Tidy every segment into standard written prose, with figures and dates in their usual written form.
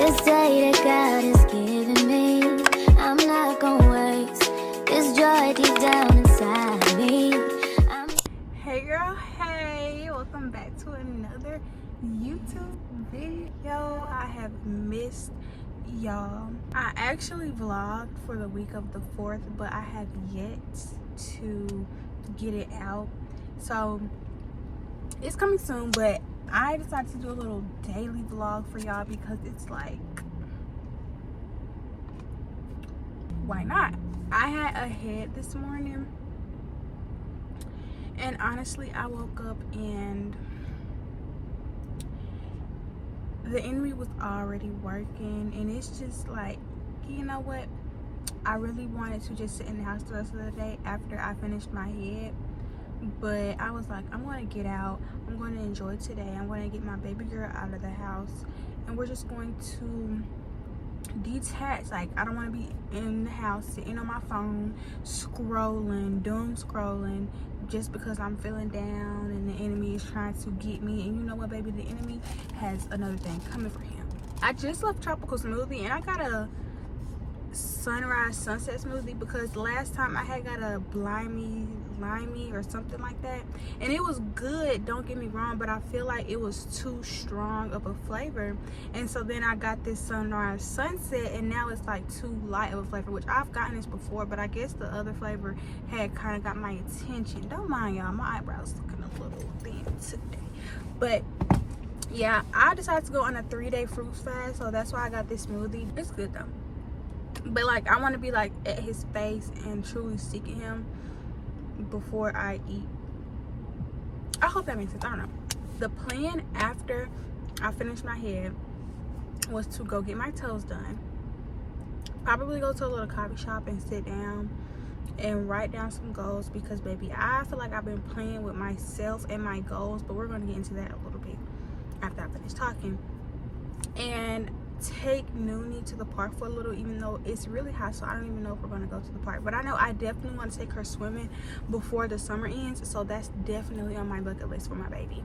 This day that God has given me, I'm not gonna waste this joy deep down inside me. Hey girl, hey, welcome back to another YouTube video. I have missed y'all. I actually vlogged for the week of the 4th, but I have yet to get it out, so it's coming soon. But I decided to do a little daily vlog for y'all because it's like, why not? I had a head this morning, and honestly I woke up and the enemy was already working, and it's just like, you know what, I really wanted to just sit in the house the rest of the day after I finished my head, but I was like, I'm going to get out, I'm going to enjoy today, I'm going to get my baby girl out of the house, and we're just going to detach. Like, I don't want to be in the house sitting on my phone scrolling, doom scrolling, just because I'm feeling down and the enemy is trying to get me. And you know what, baby, the enemy has another thing coming for him. I just left Tropical Smoothie and I got a sunrise sunset smoothie because last time I had got a limey or something like that, and it was good, don't get me wrong, but I feel like it was too strong of a flavor. And so then I got this sunrise sunset, and now it's like too light of a flavor, which I've gotten this before, but I guess the other flavor had kind of got my attention. Don't mind y'all, my eyebrows looking a little thin today, but yeah, I decided to go on a 3-day fruit fast, so that's why I got this smoothie. It's good though, but like, I want to be like at his face and truly seeking him before I eat. I hope that makes sense. I don't know. The plan after I finished my head was to go get my toes done, probably go to a little coffee shop and sit down and write down some goals, because baby, I feel like I've been playing with myself and my goals, but we're going to get into that a little bit after I finish talking. And take Noonie to the park for a little, even though it's really hot, so I don't even know if we're going to go to the park, but I know I definitely want to take her swimming before the summer ends, so that's definitely on my bucket list for my baby.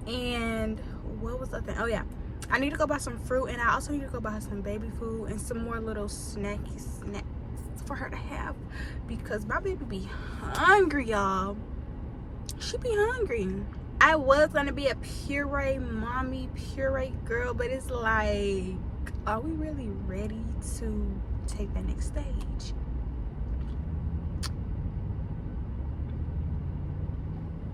And what was the thing? Oh yeah, I need to go buy some fruit, and I also need to go buy some baby food and some more little snacky snacks for her to have, because my baby be hungry, y'all. She be hungry. I was gonna be a puree mommy, puree girl, but it's like, are we really ready to take that next stage?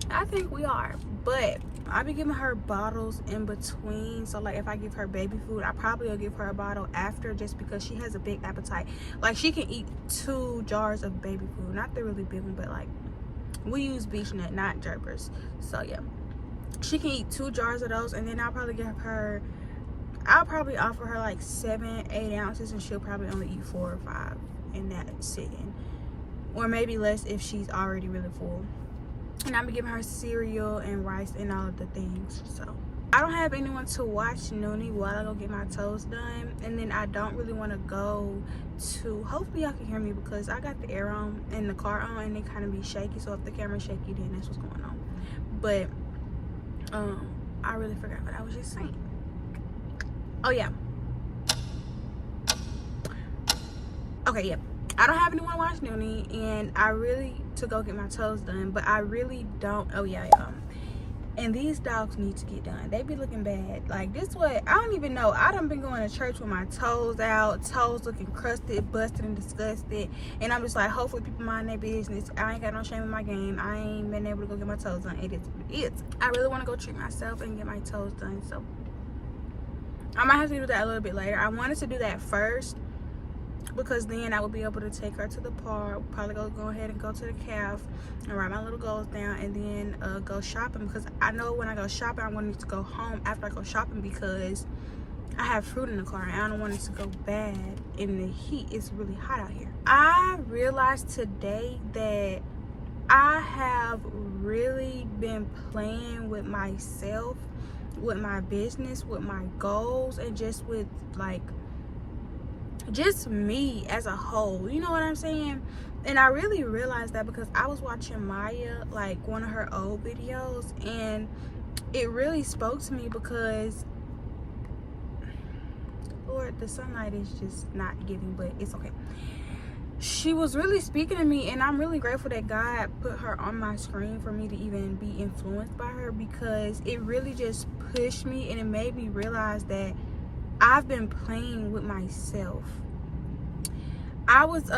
I think we are, but I'll be giving her bottles in between. So like, if I give her baby food, I probably will give her a bottle after, just because she has a big appetite. Like, she can eat 2 jars of baby food, not the really big one, but like, we use beech nut, not Gerbers. So yeah, she can eat 2 jars of those, and then I'll probably offer her like 7-8 ounces, and she'll probably only eat 4 or 5 in that sitting, or maybe less if she's already really full. And I'll be giving her cereal and rice and all of the things. So I don't have anyone to watch Noonie while I go get my toes done, and then I don't really want to go to, hopefully y'all can hear me because I got the air on and the car on, and it kind of be shaky, so if the camera's shaky, then that's what's going on. But I really forgot what I was just saying. Oh yeah, okay, yeah, I don't have anyone to watch Noonie, and I really to go get my toes done, but I really don't. Oh yeah, y'all, and these dogs need to get done. They be looking bad. Like, this what, I don't even know, I done been going to church with my toes out, toes looking crusted, busted, and disgusted, and I'm just like, hopefully people mind their business. I ain't got no shame in my game. I ain't been able to go get my toes done. It is what it is. I really want to go treat myself and get my toes done, so I might have to do that a little bit later. I wanted to do that first, because then I would be able to take her to the park, probably go ahead and go to the calf and write my little goals down, and then go shopping, because I know when I go shopping, I'm going to need to go home after I go shopping, because I have fruit in the car and I don't want it to go bad in the heat. It's really hot out here. I realized today that I have really been playing with myself, with my business, with my goals, and just with like, just me as a whole, you know what I'm saying? And I really realized that because I was watching Maya, like one of her old videos, and it really spoke to me, because Lord, the sunlight is just not giving, but it's okay. She was really speaking to me, and I'm really grateful that God put her on my screen for me to even be influenced by her, because it really just pushed me and it made me realize that I've been playing with myself. I was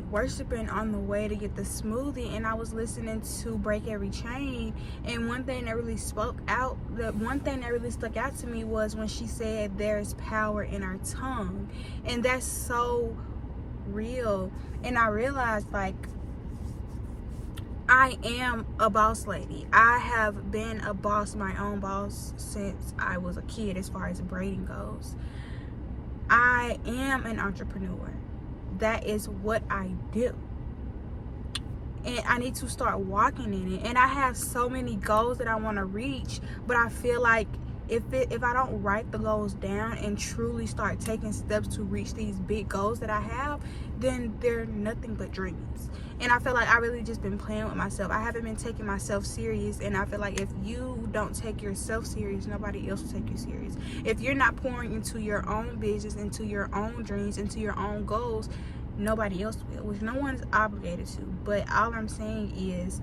worshiping on the way to get the smoothie, and I was listening to Break Every Chain, and one thing that really stuck out to me was when she said there's power in our tongue. And that's so real. And I realized, like, I am a boss lady. I have been a boss, my own boss, since I was a kid as far as braiding goes. I am an entrepreneur. That is what I do, and I need to start walking in it. And I have so many goals that I want to reach, but I feel like if I don't write the goals down and truly start taking steps to reach these big goals that I have, then they're nothing but dreams. And I feel like I really just been playing with myself. I haven't been taking myself serious, and I feel like if you don't take yourself serious, nobody else will take you serious. If you're not pouring into your own business, into your own dreams, into your own goals, nobody else will, which no one's obligated to. But all I'm saying is,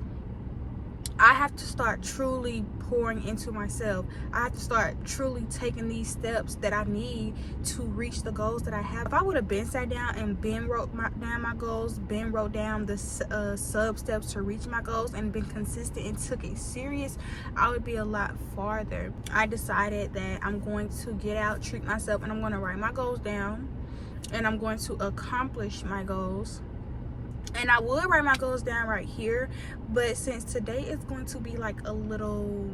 I have to start truly pouring into myself. I have to start truly taking these steps that I need to reach the goals that I have. If I would have been sat down and wrote down my goals, wrote down the sub steps to reach my goals, and been consistent and took it serious, I would be a lot farther. I decided that I'm going to get out, treat myself, and I'm going to write my goals down, and I'm going to accomplish my goals. And I would write my goals down right here, but since today is going to be like a little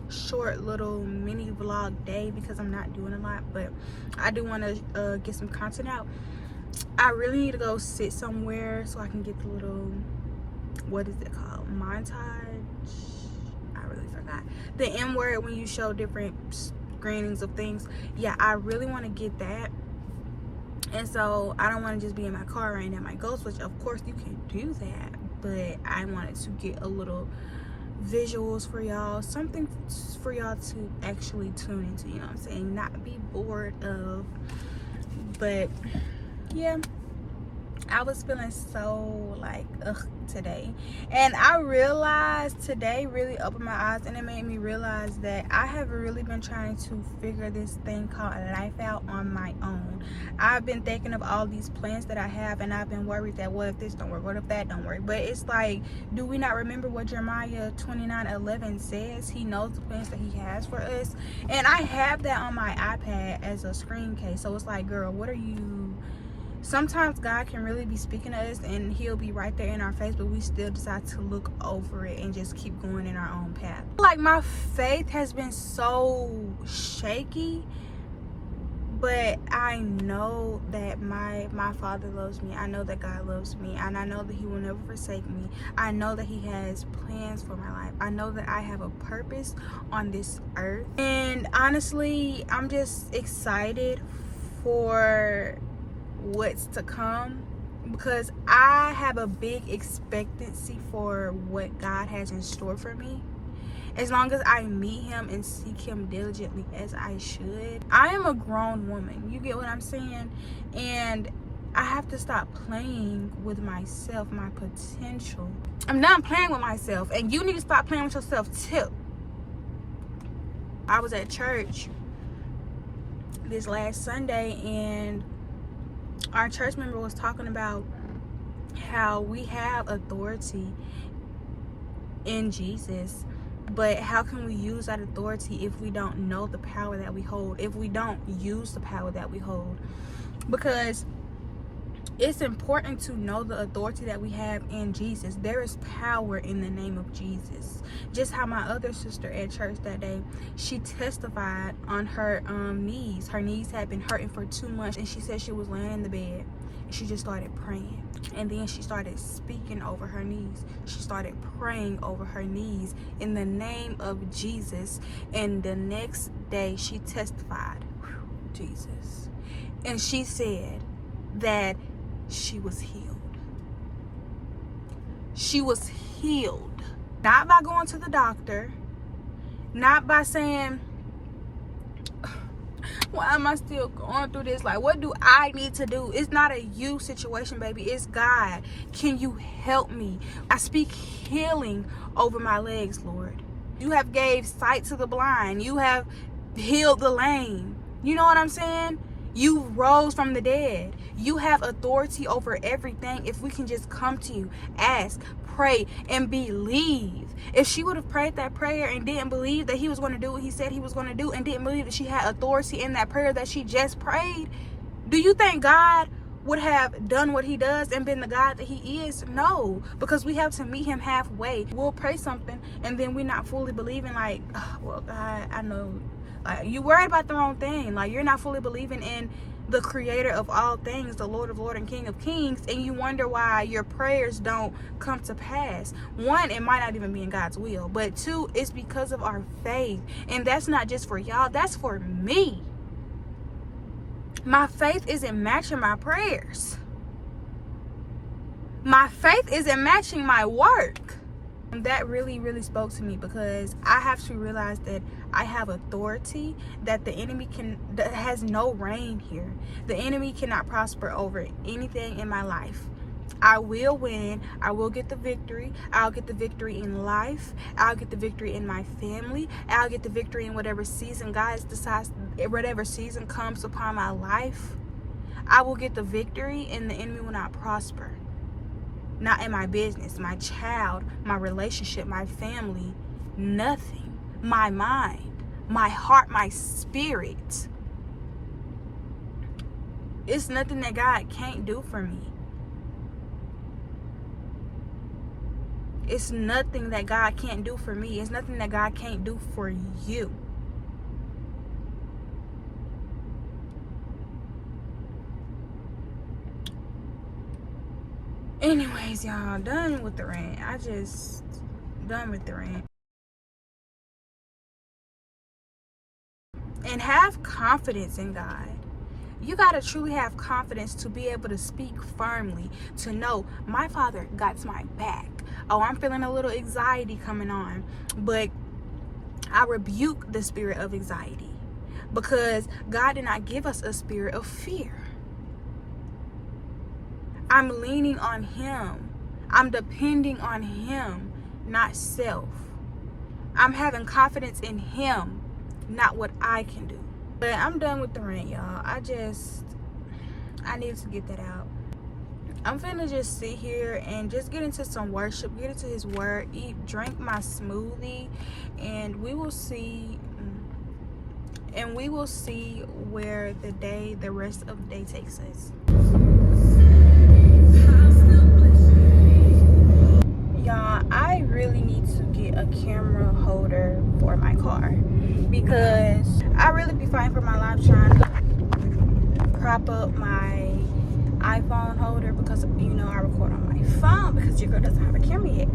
short little mini vlog day, because I'm not doing a lot, but I do want to get some content out. I really need to go sit somewhere so I can get the little, what is it called, montage? I really forgot the M word when you show different screenings of things. Yeah, I really want to get that. And so I don't want to just be in my car writing down my goals, which of course you can do that, but I wanted to get a little visuals for y'all, something for y'all to actually tune into, you know what I'm saying, not be bored of. But yeah, I was feeling so like ugh today, and I realized today really opened my eyes, and it made me realize that I have really been trying to figure this thing called life out on my own. I've been thinking of all these plans that I have, and I've been worried that what if this don't work, what if that don't work. But it's like, do we not remember what Jeremiah 29:11 says? He knows the plans that he has for us. And I have that on my iPad as a screen case, so it's like, girl, what are you... Sometimes God can really be speaking to us, and he'll be right there in our face, but we still decide to look over it and just keep going in our own path. Like, my faith has been so shaky, but I know that my Father loves me. I know that God loves me, and I know that he will never forsake me. I know that he has plans for my life. I know that I have a purpose on this earth. And honestly, I'm just excited for what's to come, because I have a big expectancy for what God has in store for me. As long as I meet him and seek him diligently as I should. I am a grown woman, you get what I'm saying? And I have to stop playing with myself, my potential. I'm done playing with myself, and you need to stop playing with yourself too. I was at church this last Sunday, and our church member was talking about how we have authority in Jesus, but how can we use that authority if we don't know the power that we hold, if we don't use the power that we hold? Because it's important to know the authority that we have in Jesus. There is power in the name of Jesus. Just how my other sister at church that day, she testified on her knees. Her knees had been hurting for 2 months, and she said she was laying in the bed, and she just started praying. And then she started speaking over her knees. She started praying over her knees in the name of Jesus. And the next day she testified, Jesus. And she said that she was healed. She was healed. Not by going to the doctor. Not by saying, Why am I still going through this? Like, what do I need to do? It's not a you situation, baby. It's God. Can you help me? I speak healing over my legs, Lord. You have gave sight to the blind. You have healed the lame. You know what I'm saying? You rose from the dead. You have authority over everything. If we can just come to you, ask, pray, and believe. If she would have prayed that prayer and didn't believe that he was going to do what he said he was going to do, and didn't believe that she had authority in that prayer that she just prayed, do you think God would have done what he does and been the God that he is? No, because we have to meet him halfway. We'll pray something and then we're not fully believing, like, oh, well, God, I know, like, you worried about the wrong thing. Like, you're not fully believing in the creator of all things, the Lord of Lords and King of Kings, and you wonder why your prayers don't come to pass. One, it might not even be in God's will, but two, it's because of our faith. And that's not just for y'all, that's for me. My faith isn't matching my prayers. My faith isn't matching my work. And that really, really spoke to me, because I have to realize that I have authority, that the enemy that has no reign here. The enemy cannot prosper over anything in my life. I will win. I will get the victory. I'll get the victory in life. I'll get the victory in my family. I'll get the victory in whatever season God decides, whatever season comes upon my life. I will get the victory, and the enemy will not prosper. Not in my business, my child, my relationship, my family, nothing. My mind, my heart, my spirit. It's nothing that God can't do for me. It's nothing that God can't do for me. It's nothing that God can't do for you. Anyways, y'all, done with the rant. Done with the rant. And have confidence in God. You got to truly have confidence to be able to speak firmly, to know my Father got my back. Oh, I'm feeling a little anxiety coming on, but I rebuke the spirit of anxiety, because God did not give us a spirit of fear. I'm leaning on him. I'm depending on him, not self. I'm having confidence in him, not what I can do. But I'm done with the rant, y'all. I need to get that out. I'm finna just sit here and just get into some worship, get into his word, drink my smoothie, and we will see where the rest of the day takes us. Y'all, I really need to get a camera holder for my car, because I really be fighting for my life trying to prop up my iPhone holder, because I record on my phone, because your girl doesn't have a camera yet.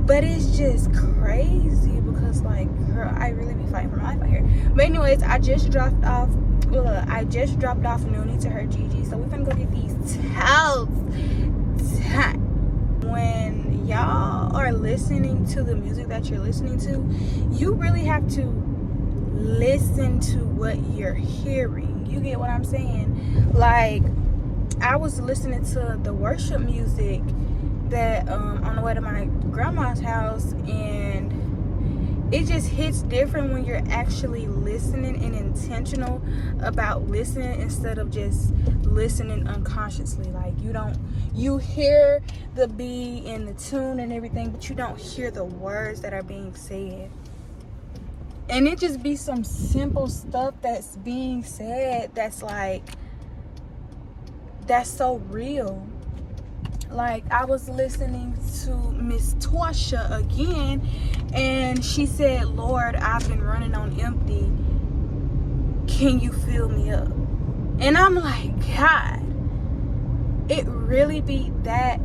But it's just crazy, because, like, girl, I really be fighting for my life out here. But anyways, I just dropped off Noonie to her Gigi, so we're gonna go get these towels. When y'all are listening to the music that you're listening to, you really have to listen to what you're hearing. You get what I'm saying? Like, I was listening to the worship music that on the way to my grandma's house, and it just hits different when you're actually listening and intentional about listening, instead of just listening unconsciously. Like, you hear the beat and the tune and everything, but you don't hear the words that are being said. And it just be some simple stuff that's being said that's so real. Like, I was listening to Miss Torsha again, and she said, Lord, I've been running on empty. Can you fill me up? And I'm like, God, it really be that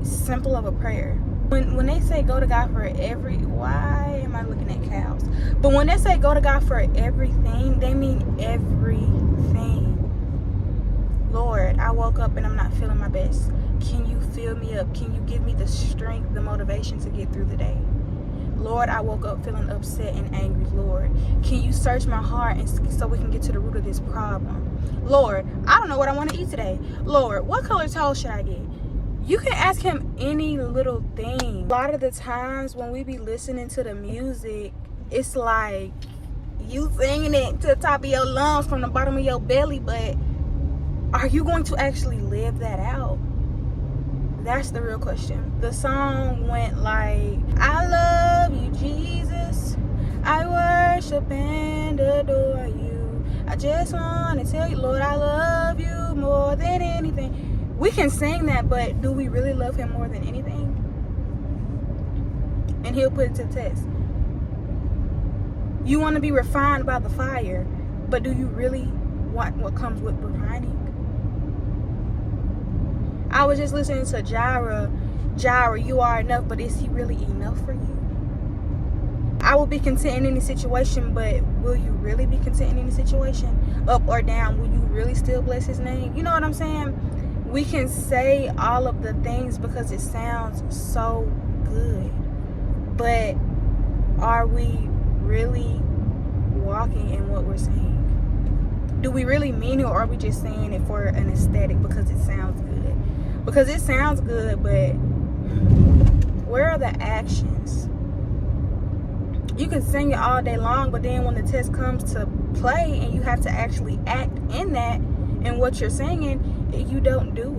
simple of a prayer. When they say go to God for why am I looking at cows? But when they say go to God for everything, they mean everything. Lord, I woke up and I'm not feeling my best. Can you fill me up? Can you give me the strength, the motivation to get through the day? Lord, I woke up feeling upset and angry. Lord, can you search my heart and so we can get to the root of this problem? Lord, I don't know what I want to eat today. Lord, what color toast should I get? You can ask him any little thing. A lot of the times when we be listening to the music, it's like you singing it to the top of your lungs from the bottom of your belly, but are you going to actually live that out? That's the real question. The song went like, I love you, Jesus. I worship and adore you. I just want to tell you, Lord, I love you more than anything. We can sing that, but do we really love him more than anything? And he'll put it to the test. You want to be refined by the fire, but do you really want what comes with refining? I was just listening to Jireh, you are enough, but is he really enough for you? I will be content in any situation, but will you really be content in any situation? Up or down, will you really still bless his name? You know what I'm saying? We can say all of the things because it sounds so good, but are we really walking in what we're saying? Do we really mean it, or are we just saying it for an aesthetic because it sounds good? Because it sounds good, but where are the actions? You can sing it all day long, but then when the test comes to play and you have to actually act in that and what you're singing, you don't do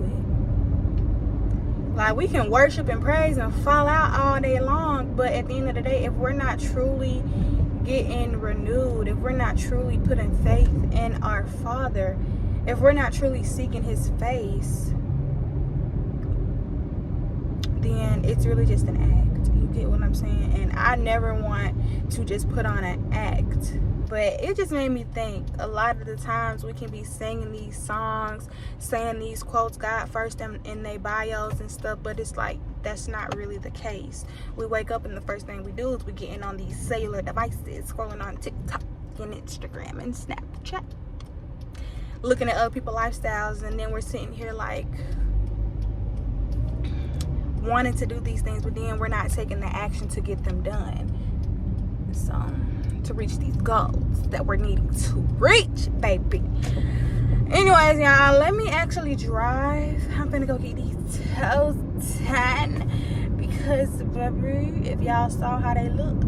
it. Like, we can worship and praise and fall out all day long, but at the end of the day, if we're not truly getting renewed, if we're not truly putting faith in our Father, if we're not truly seeking his face, then it's really just an act. You get what I'm saying? And I never want to just put on an act, but it just made me think. A lot of the times we can be singing these songs, saying these quotes, God first in their bios and stuff, but it's like that's not really the case. We wake up and the first thing we do is we get in on these cellular devices, scrolling on TikTok and Instagram and Snapchat, looking at other people's lifestyles, and then we're sitting here like wanting to do these things, but then we're not taking the action to get them done. So to reach these goals that we're needing to reach, baby. Anyways, y'all, let me actually drive. I'm gonna go get these toes done because, baby, if y'all saw how they looked,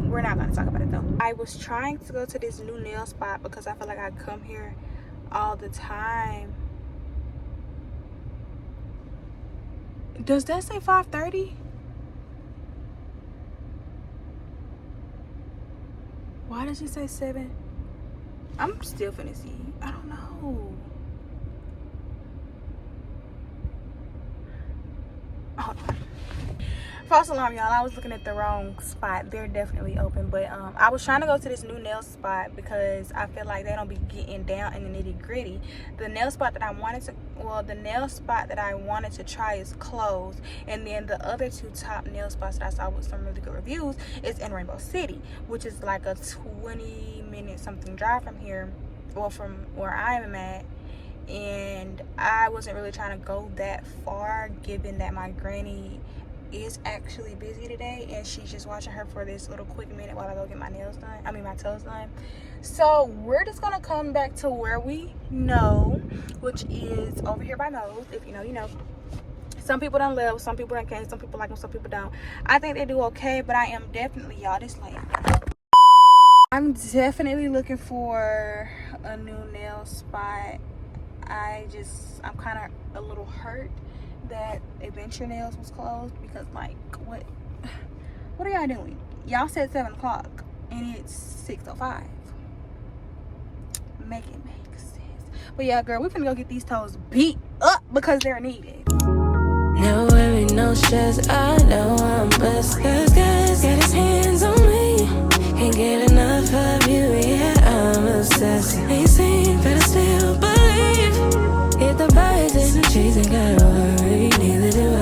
we're not gonna talk about it though. I was trying to go to this new nail spot because I feel like I come here all the time. Does that say 5:30? Why does it say 7? I'm still finna see. I don't know. Hold on. False alarm, y'all. I was looking at the wrong spot. They're definitely open, but I was trying to go to this new nail spot because I feel like they don't be getting down in the nitty gritty. The nail spot that I wanted to try is closed, and then the other two top nail spots that I saw with some really good reviews is in Rainbow City, which is like a 20-minute something drive from here, or from where I am at. And I wasn't really trying to go that far, given that my granny is actually busy today and she's just watching her for this little quick minute while I go get my my toes done. So we're just gonna come back to where we know, which is over here by Moe's. If you know, you know. Some people don't live, some people don't care, some people like them, some people don't. I think they do okay, but I am definitely, y'all, this late. I'm definitely looking for a new nail spot. I'm kind of a little hurt that Adventure Nails was closed because, like, what are y'all doing? Y'all said 7 o'clock and it's 6:05. Make it make sense. But yeah, girl, we're finna go get these toes beat up because they're needed. No worry, no stress, I know I'm blessed. Cause God's got his hands on me. Can't get enough of you, yeah, I'm obsessed. Ain't seen, but I still believe. Hit the birds and the trees, ain't gotta worry, neither do I.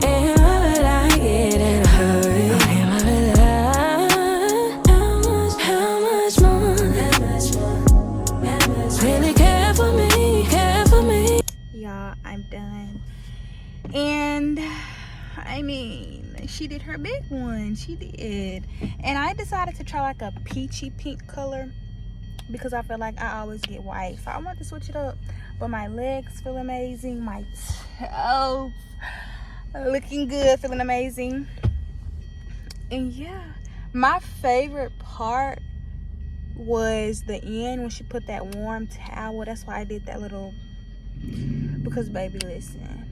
And what would I get in a hurry? And what would I? How much more? Really care for me, Y'all, I'm done. And I mean, she did her big one. She did. And I decided to try like a peachy pink color because I feel like I always get white. So I want to switch it up. But my legs feel amazing. My toes looking good, feeling amazing. And yeah, my favorite part was the end when she put that warm towel. That's why I did that little, because baby, listen.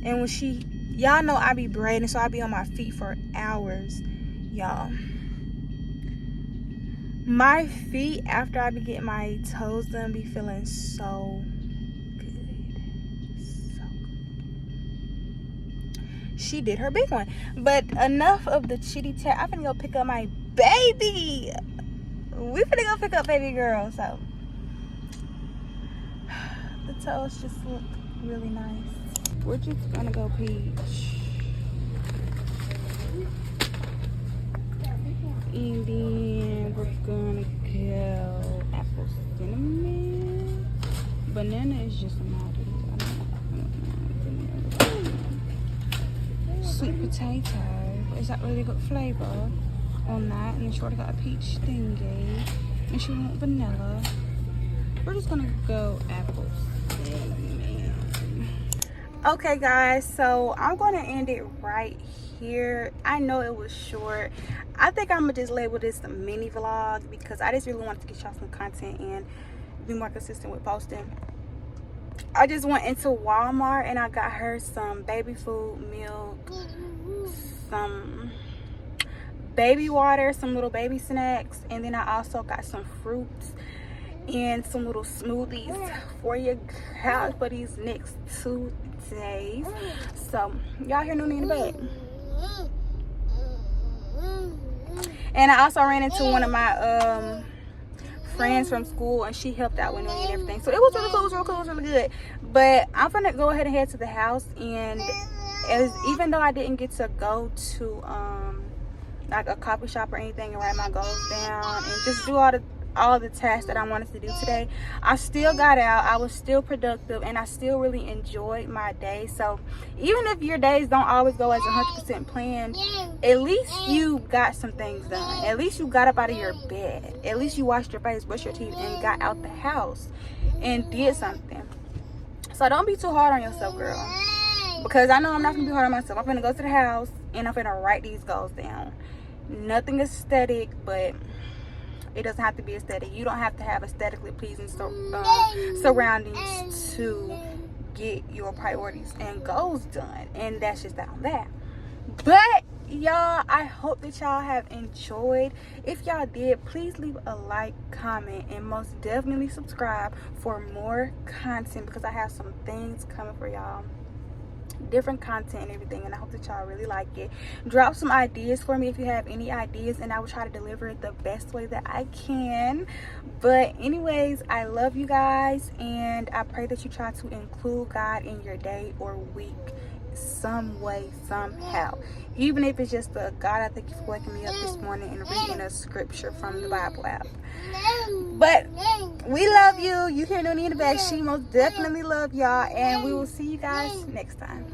And when she, y'all know I be braiding, so I be on my feet for hours, y'all. My feet, after I be getting my toes done, be feeling so good. So good. She did her big one. But enough of the chitty chat. I'm finna go pick up my baby. We finna go pick up baby girl. So the toes just look really nice. We're just gonna go peach. And then we're gonna go apple cinnamon. Banana is just an idea. Sweet potato. Is that really good flavor on that? And then she already got a peach thingy. And she want vanilla. We're just gonna go apple cinnamon. Okay guys, so I'm gonna end it right here. I know it was short. I think I'm gonna just label this a mini vlog because I just really wanted to get y'all some content and be more consistent with posting. I just went into Walmart and I got her some baby food, milk, some baby water, some little baby snacks, and then I also got some fruits and some little smoothies for your house for these next 2 days. So y'all hear Noonie in the bed. And I also ran into one of my friends from school, and she helped out with Noonie and everything. So it was really cool, it was really good. But I'm gonna go ahead and head to the house, and even though I didn't get to go to like a coffee shop or anything and write my goals down and just do all the tasks that I wanted to do today, I still got out. I was still productive, and I still really enjoyed my day. So even if your days don't always go as 100% planned, at least you got some things done. At least you got up out of your bed. At least you washed your face, brushed your teeth, and got out the house and did something. So don't be too hard on yourself, girl, because I know I'm not gonna be hard on myself. I'm gonna go to the house and I'm gonna write these goals down. Nothing aesthetic, but it doesn't have to be aesthetic. You don't have to have aesthetically pleasing surroundings to get your priorities and goals done. And that's just that. But y'all, I hope that y'all have enjoyed. If y'all did, please leave a like, comment, and most definitely subscribe for more content, because I have some things coming for y'all, different content and everything, and I hope that y'all really like it. Drop some ideas for me if you have any ideas, and I will try to deliver it the best way that I can. But anyways, I love you guys, and I pray that you try to include God in your day or week some way, somehow, even if it's just a God, I thank you for waking me up this morning and reading a scripture from the Bible app. But we love you. You hear Noonie in the back. She most definitely love y'all, and we will see you guys next time.